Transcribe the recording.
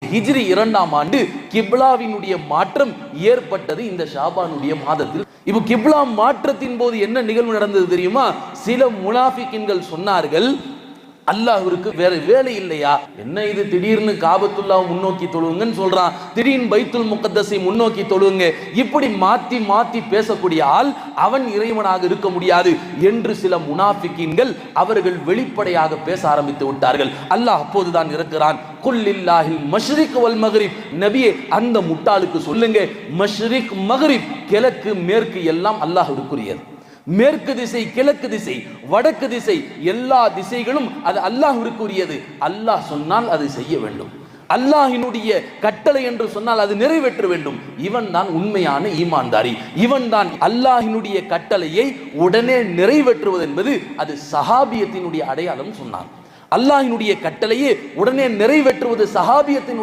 ஹிஜ்ரி 2ஆம் ஆண்டு கிப்லாவினுடைய மாற்றம் ஏற்பட்டது இந்த ஷாபானுடைய மாதத்தில். இப்போ கிப்லா மாற்றத்தின் போது என்ன நிகழ்வு நடந்தது தெரியுமா? சில முனாஃபிக்கின்கள் சொன்னார்கள், அல்லாஹ்விற்கு வேற வேலை இல்லையா? என்ன இது திடீர்னு காபத்துல்லாஹ் முன்னோக்கி தொழுவுங்கன்னு சொல்றான், திடீர்னு பைத்துல் முகத்தஸை முன்னோக்கி தொழுவுங்க, இப்படி மாத்தி மாத்தி பேசக்கூடிய ஆள் அவன் இறைவனாக இருக்க முடியாது என்று சில முனாஃபிக்கீன்கள் அவர்கள் வெளிப்படையாக பேச ஆரம்பித்து விட்டார்கள். அல்லாஹ் அப்போதுதான் இருக்கிறான், குல்லில்லாஹில் மஷ்ரிக் வல் மக்ரிப். நபியே, அந்த முட்டாளுக்கு சொல்லுங்க, மஷ்ரிக் மக்ரிப், கிழக்கு மேற்கு எல்லாம் அல்லாஹ்விற்குரியது. மேற்கு திசை, கிழக்கு திசை, வடக்கு திசை, எல்லா திசைகளும் அது அல்லாஹ்விற்குரியது. அல்லாஹ் சொன்னால் அது செய்ய வேண்டும். அல்லாஹ்வினுடைய கட்டளை என்று சொன்னால் அது நிறைவேற்ற வேண்டும். இவன் தான் உண்மையான ஈமான்தாரி. இவன் தான் அல்லாஹ்வினுடைய கட்டளையை உடனே நிறைவேற்றுவது என்பது அது சஹாபியத்தினுடைய அடையாளம் சொன்னான். அல்லாஹ்வினுடைய கட்டளையை உடனே நிறைவேற்றுவது சஹாபியத்தினுடைய